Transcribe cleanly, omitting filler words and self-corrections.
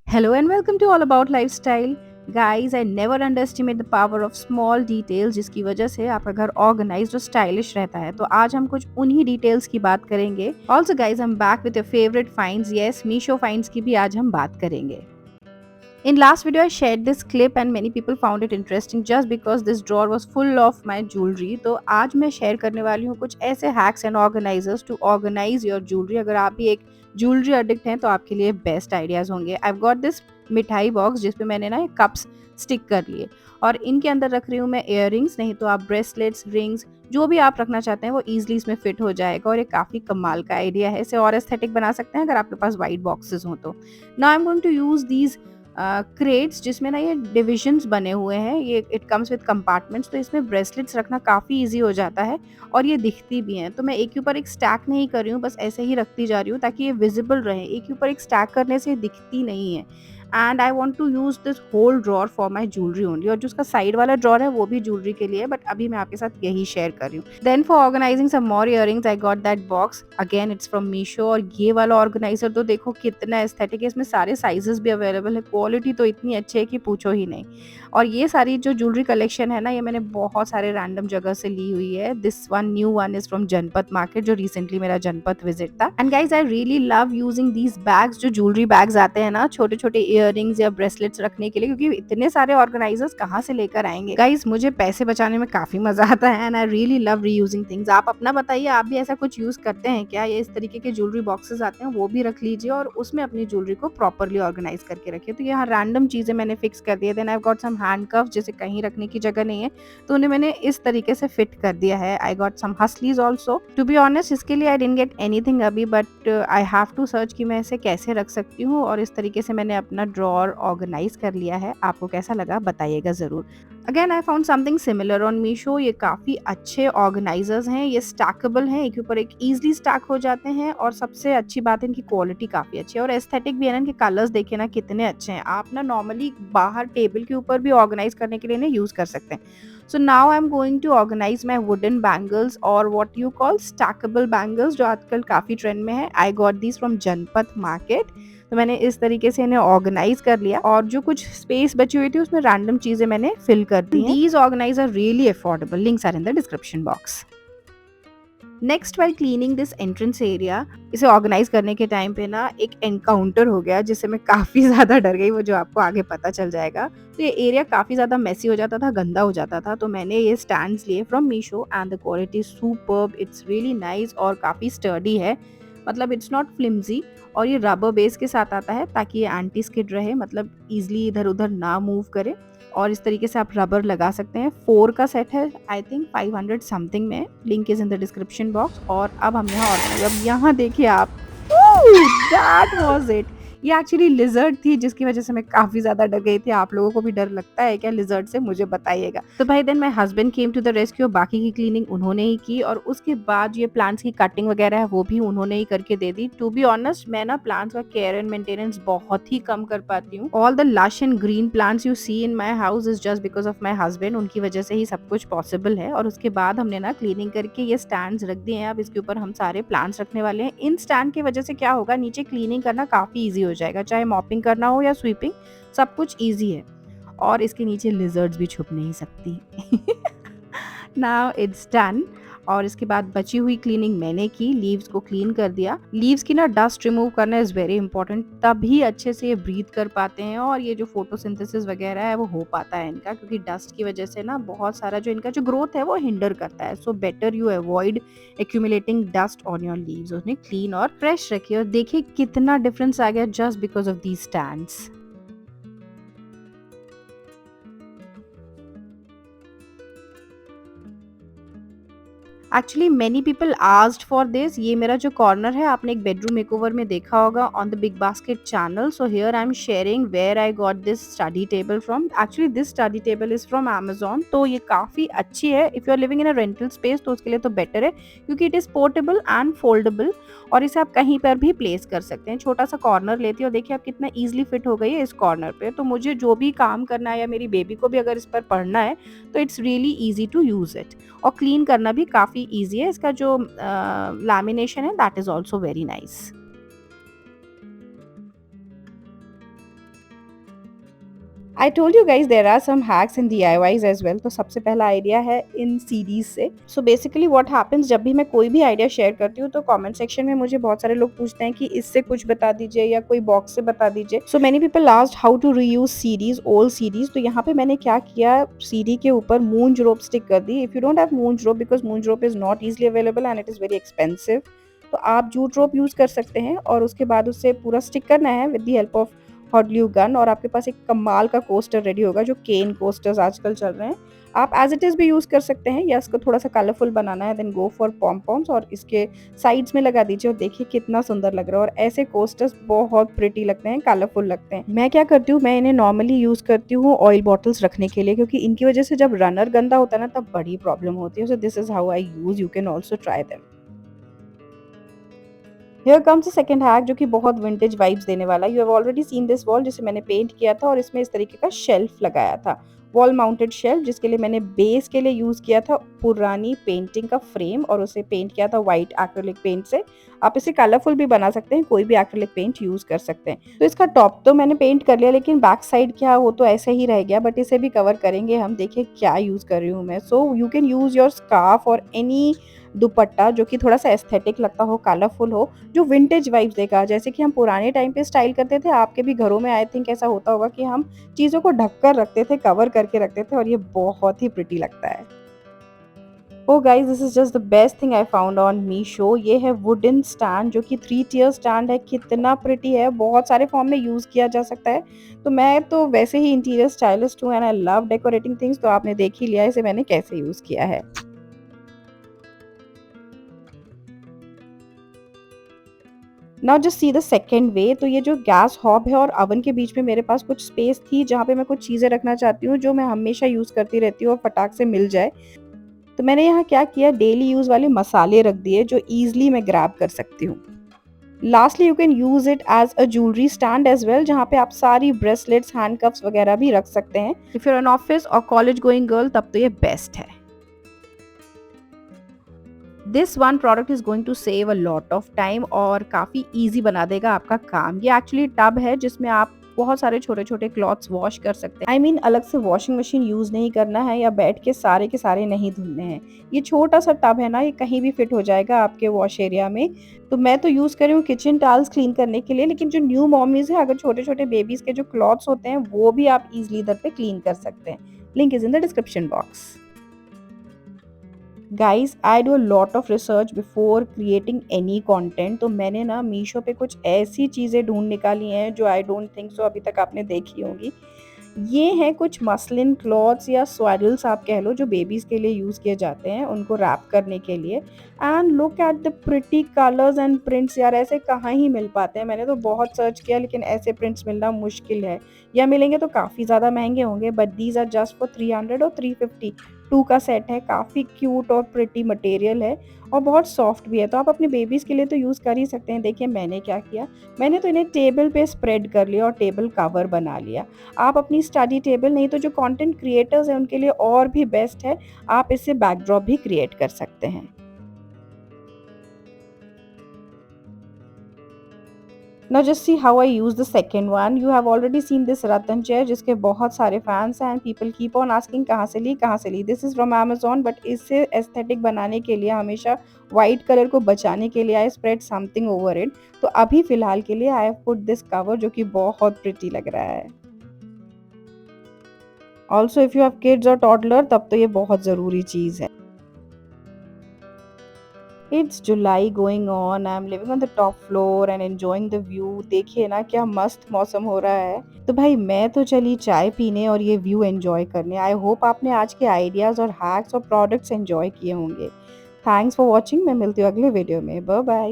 Hello and welcome to All About Lifestyle. Guys, I never underestimate the power of small details जिसकी वजह से आपका घर organised और स्टाइलिश रहता है। तो आज हम कुछ उन्हीं डिटेल्स की बात करेंगे। Also guys, I'm back with your favorite finds. Yes, Meesho finds की भी आज हम बात करेंगे। In last video, I shared this clip and many people found it interesting just because this drawer was full of my jewelry. तो आज मैं share करने वाली हूँ कुछ ऐसे hacks and organizers to organize your jewelry. अगर आप भी एक jewelry addict हैं तो आपके लिए बेस्ट आइडियाज होंगे। I've got this मिठाई बॉक्स जिसपे मैंने ना कप्स स्टिक कर लिए और इनके अंदर रख रही हूँ मैं इयररिंग्स, नहीं तो आप ब्रेसलेट्स, रिंग्स जो भी आप रखना चाहते हैं वो इजीली इसमें फिट हो जाएगा और ये काफ़ी कमाल का आइडिया है। इसे और एस्थेटिक बना सकते हैं अगर आपके पास वाइट बॉक्सेस हो तो। Now I am going to use these crates जिसमें ना ये डिविजन्स बने हुए हैं। ये इट कम्स विद कंपार्टमेंट्स, तो इसमें ब्रेसलेट्स रखना काफ़ी ईजी हो जाता है और ये दिखती भी हैं। तो मैं एक के ऊपर एक स्टैक नहीं कर रही हूँ, बस ऐसे ही रखती जा रही हूँ ताकि ये विजिबल रहे। एक के ऊपर एक स्टैक करने से ये दिखती नहीं है। And I want to use this whole drawer for my jewellery only, और जो उसका साइड वाला ड्रॉर है वो भी ज्वेलरी के लिए, बट अभी मैं आपके साथ यही शेयर कर रही हूँ। Then for organising some more earrings I got that box, again it's from Meesho. और ये वाला ऑर्गेनाइजर तो देखो कितना एस्थेटिक है, इसमें सारे साइजेस भी अवेलेबल है, क्वालिटी तो इतनी अच्छी है कि पूछो ही नहीं। और ये सारी जो ज्वेलरी कलेक्शन है ना, ये मैंने बहुत सारे रैंडम जगह से ली हुई है। This one new one is from Janpath market, जो रिसेंटली मेरा जनपथ विजिट था। And guys, I really love using these bags, जो ज्वेलरी बैग्स आते हैं ना छोटे छोटे इयररिंग्स या ब्रेसलेट्स रखने के लिए, क्योंकि इतने सारे ऑर्गेनाइजर्स कहाँ से लेकर आएंगे। गाइज, मुझे पैसे बचाने में काफी मजा आता है and I really love reusing things. आप अपना बताइए, आप भी ऐसा कुछ यूज करते हैं क्या? ये इस तरीके के ज्वेलरी बॉक्सेस आते हैं वो भी रख लीजिए और उसमें अपनी ज्वेलरी को प्रॉपरली ऑर्गेनाइज करके रखिए। तो यहाँ रैंडम चीजें मैंने फिक्स कर दी है। Then I got some handcuff, जैसे कहीं रखने की जगह नहीं है तो उन्हें मैंने इस तरीके से फिट कर दिया है। I got some hassles also. To be honest, इसके लिए आई डिडंट गेट एनीथिंग अभी, but I have to search कि मैं इसे कैसे रख सकती हूँ। और इस तरीके से मैंने अपना ड्रॉर ऑर्गेनाइज कर लिया है। आपको कैसा लगा बताइएगा जरूर। Again I found something similar on Meesho. ये काफ़ी अच्छे ऑर्गेनाइजर्स हैं, ये स्टैकेबल हैं, एक के ऊपर एक ईजिली स्टैक हो जाते हैं और सबसे अच्छी बात है इनकी क्वालिटी काफ़ी अच्छी है और एस्थेटिक भी है ना। इनके कलर्स देखिए ना कितने अच्छे हैं। आप ना नॉर्मली बाहर टेबल के ऊपर भी ऑर्गेनाइज करने के लिए इन्हें यूज़ कर सकते हैं। So now I am going to organise my wooden bangles और what you call stackable bangles, जो आजकल काफ़ी ट्रेंड में है। I got these from Janpath market. तो मैंने इस तरीके से इन्हें ऑर्गेनाइज कर लिया और जो कुछ स्पेस बची हुई थी उसमें रैंडम चीजें मैंने फिल कर दी हैं। These organise are really affordable, links are in the description box. Next, while cleaning this entrance area, इसे ऑर्गेनाइज करने के टाइम पे ना एक एनकाउंटर हो गया जिससे मैं काफी ज्यादा डर गई, वो जो आपको आगे पता चल जाएगा। तो ये एरिया काफी ज्यादा मेसी हो जाता था, गंदा हो जाता था। तो मैंने ये स्टैंड्स लिए from Meesho and the quality superb, it's really nice और काफी स्टर्डी है। मतलब इट्स नॉट फ्लिम्जी और ये रबर बेस के साथ आता है ताकि ये एंटी स्किड रहे, मतलब इजिली इधर उधर ना मूव करे। और इस तरीके से आप रबर लगा सकते हैं। 4 का सेट है, आई थिंक 500 समथिंग में। Link is in the description box. और अब हम यहाँ ऑर्गेनाइज, अब यहाँ देखिए आप, दैट वाज इट। ये एक्चुअली लिजर्ड थी जिसकी वजह से मैं काफी ज्यादा डर गई थी। आप लोगों को भी डर लगता है क्या लिजर्ड से? मुझे बताइएगा। तो भाई then my husband came to the rescue, बाकी की क्लीनिंग उन्होंने ही की और उसके बाद ये प्लांट्स की कटिंग वगैरह है वो भी उन्होंने ही करके दे दी। टू बी ऑनेस्ट, मैं ना प्लांट्स का केयर एंड मेंटेनेंस बहुत ही कम कर पाती हूँ। All the lush and green plants you see in my house is just because of my husband. उनकी वजह से ही सब कुछ पॉसिबल है। और उसके बाद हमने ना क्लीनिंग करके ये स्टैंड्स रख दिए हैं। अब इसके ऊपर हम सारे प्लांट्स रखने वाले हैं। इन स्टैंड की वजह से क्या होगा, नीचे क्लीनिंग करना काफी ईजी हो जाएगा, चाहे मॉपिंग करना हो या स्वीपिंग, सब कुछ ईजी है। और इसके नीचे लिजर्ड्स भी छुप नहीं सकती। Now it's done. और इसके बाद बची हुई क्लीनिंग मैंने की, लीव्स को क्लीन कर दिया। लीव्स की ना डस्ट रिमूव करना इज वेरी इंपॉर्टेंट, तभी अच्छे से ये ब्रीथ कर पाते हैं और ये जो फोटोसिंथेसिस वगैरह है वो हो पाता है इनका, क्योंकि डस्ट की वजह से ना बहुत सारा जो इनका जो ग्रोथ है वो हिंडर करता है। So better you avoid accumulating dust on your leaves. उन्हें क्लीन और फ्रेश रखिए और देखिए कितना डिफरेंस आ गया just because of these stands. Actually many people asked for this. ये मेरा जो कॉर्नर है आपने एक बेडरूम मेकओवर में देखा होगा on the Big Basket channel. So here I am sharing where I got this study table from. Actually this study table is from Amazon। तो ये काफी अच्छी है। If you are living in a rental space तो उसके लिए तो better है, क्योंकि it is portable and foldable और इसे आप कहीं पर भी प्लेस कर सकते हैं। छोटा सा कॉर्नर लेती है और देखिए आप कितना इजिली फिट हो गई है इस कॉर्नर पे। तो मुझे जो भी काम करना है या मेरी बेबी को भी अगर इस पर पढ़ना है तो it's really easy to use it. और क्लीन करना भी काफ़ी ईजी है। इसका जो लैमिनेशन है that is also very nice. I told you guys there are some hacks in DIYs as well. तो सबसे पहला आइडिया है इन सीरीज से। सो बेसिकली व्हाट हैपेंस, जब भी मैं कोई भी आइडिया शेयर करती हूँ तो कमेंट सेक्शन में मुझे बहुत सारे लोग पूछते हैं कि इससे कुछ बता दीजिए या कोई बॉक्स से बता दीजिए। So many people asked how to reuse series, old series. तो यहाँ पे मैंने क्या किया, सीडी के ऊपर मूंज रोप स्टिक कर दी। इफ यू डोंट हैव मूंज रोप, बिकॉज मूंज rope is not easily available and it is very expensive, तो आप जूट रोप यूज कर सकते हैं और उसके बाद उससे पूरा स्टिक करना है with the help of hot glue gun, और आपके पास एक कमाल का कोस्टर रेडी होगा, जो केन कोस्टर्स आजकल चल रहे हैं। आप एज इट इज भी यूज कर सकते हैं या इसको थोड़ा सा कलरफुल बनाना है, देन गो फॉर पॉम पॉम्स और इसके साइड्स में लगा दीजिए और देखिए कितना सुंदर लग रहा है। और ऐसे कोस्टर्स बहुत प्रिटी लगते हैं, कलरफुल लगते हैं। मैं क्या करती हूँ, मैं इन्हें नॉर्मली यूज करती हूँ ऑयल बॉटल्स रखने के लिए, क्योंकि इनकी वजह से जब रनर गंदा होता है ना तब बड़ी प्रॉब्लम होती है। So this is how I use, you can also try them. Here comes the second hack, जो कि बहुत विंटेज वाइब्स देने वाला है। You have already seen this wall, जिसे मैंने पेंट किया था और इसमें इस तरीके का शेल्फ लगाया था, वॉल माउंटेड शेल्फ, जिसके लिए मैंने बेस के लिए यूज किया था पुरानी पेंटिंग का फ्रेम और उसे पेंट किया था व्हाइट एक्रिलिक पेंट से। आप इसे कलरफुल भी बना सकते हैं, कोई भी एक्रिलिक पेंट यूज कर सकते हैं। तो इसका टॉप तो मैंने पेंट कर लिया, लेकिन बैक साइड क्या वो तो ऐसे ही रह गया, बट इसे भी कवर करेंगे हम। देखिए क्या यूज कर रही हूँ मैं। So you can use your scarf और एनी दुपट्टा जो कि थोड़ा सा एस्थेटिक लगता हो, कलरफुल हो, जो विंटेज वाइब्स देगा, जैसे कि हम पुराने टाइम पे स्टाइल करते थे। आपके भी घरों में आई थिंक ऐसा होता होगा कि हम चीज़ों को ढक कर रखते थे, कवर करके रखते थे, और ये बहुत ही प्रिटी लगता है। Oh guys, this is just the best thing I found on Meesho. ये है वुडन स्टैंड, जो कि 3 tier स्टैंड है। कितना प्रिटी है, बहुत सारे फॉर्म में यूज किया जा सकता है। तो मैं तो वैसे ही इंटीरियर स्टाइलिस्ट हूँ and I love decorating things, तो आपने देख ही लिया इसे मैंने कैसे यूज किया है। Now just see the second वे। तो ये जो गैस हॉब है और अवन के बीच में मेरे पास कुछ स्पेस थी, जहाँ पे मैं कुछ चीज़ें रखना चाहती हूँ जो मैं हमेशा यूज़ करती रहती हूँ और फटाक से मिल जाए। तो मैंने यहाँ क्या किया, डेली यूज़ वाले मसाले रख दिए जो ईजिली मैं ग्रैब कर सकती हूँ। Lastly you can use it as a jewellery stand as well, जहाँ पे आप सारी ब्रेसलेट्स, हैंडकफ्स वगैरह भी रख सकते हैं। इफ यूर एन ऑफिस और कॉलेज गोइंग गर्ल, तब तो ये बेस्ट है। This one product is going to save a lot of time और काफ़ी ईजी बना देगा आपका काम। ये एक्चुअली टब है जिसमें आप बहुत सारे छोटे छोटे क्लॉथ्स वॉश कर सकते हैं। आई मीन अलग से वॉशिंग मशीन यूज नहीं करना है या बैठ के सारे नहीं धुलने हैं। ये छोटा सा टब है ना, ये कहीं भी फिट हो जाएगा आपके वॉश एरिया में। तो मैं तो यूज कर रही हूँ किचन टाल्स क्लीन करने के लिए, लेकिन जो न्यू मॉमीज है, अगर छोटे छोटे बेबीज के जो क्लॉथ्स होते हैं वो भी आप इजिली इधर पे क्लीन कर सकते हैं। Link is in the description box. Guys, I do a lot of research before creating any content. तो मैंने ना मीशो पे कुछ ऐसी चीज़ें ढूंढ निकाली हैं जो आई डोंट थिंक सो अभी तक आपने देखी होंगी। ये हैं कुछ मसलिन क्लॉथ्स या स्वाडल्स आप कह लो, जो बेबीज के लिए यूज किए जाते हैं उनको रैप करने के लिए। And look at the pretty colours and prints. यार ऐसे कहाँ ही मिल पाते हैं, मैंने तो बहुत सर्च किया लेकिन ऐसे प्रिंट्स मिलना मुश्किल है, या मिलेंगे तो काफ़ी ज़्यादा महंगे होंगे। But these are just for 300 और 350। टू का सेट है, काफ़ी क्यूट और प्रिटी मटेरियल है और बहुत सॉफ्ट भी है। तो आप अपने बेबीज़ के लिए तो यूज़ कर ही सकते हैं। देखिए मैंने क्या किया, मैंने तो इन्हें टेबल पे स्प्रेड कर लिया और टेबल कवर बना लिया। आप अपनी स्टडी टेबल, नहीं तो जो कंटेंट क्रिएटर्स हैं उनके लिए और भी बेस्ट है, आप इससे बैकड्रॉप भी क्रिएट कर सकते हैं। Now just see how I use the second one. You have already seen this Ratan chair जिसके बहुत सारे fans हैं and people keep on asking कहाँ से ली। This is from Amazon, but इसे aesthetic बनाने के लिए, हमेशा white color को बचाने के लिए I spread something over it। तो अभी फिलहाल के लिए I have put this cover जो कि बहुत pretty लग रहा है। Also if you have kids or toddler, तब तो ये बहुत ज़रूरी चीज़ है। It's July going on. I'm living on the top floor and enjoying the view. देखिए ना क्या मस्त मौसम हो रहा है। तो भाई मैं तो चली चाय पीने और ये व्यू एंजॉय करने। आई होप आपने आज के आइडियाज़ और हैक्स और प्रोडक्ट्स एंजॉय किए होंगे। Thanks for watching. मैं मिलती हूँ अगले वीडियो में। Bye bye.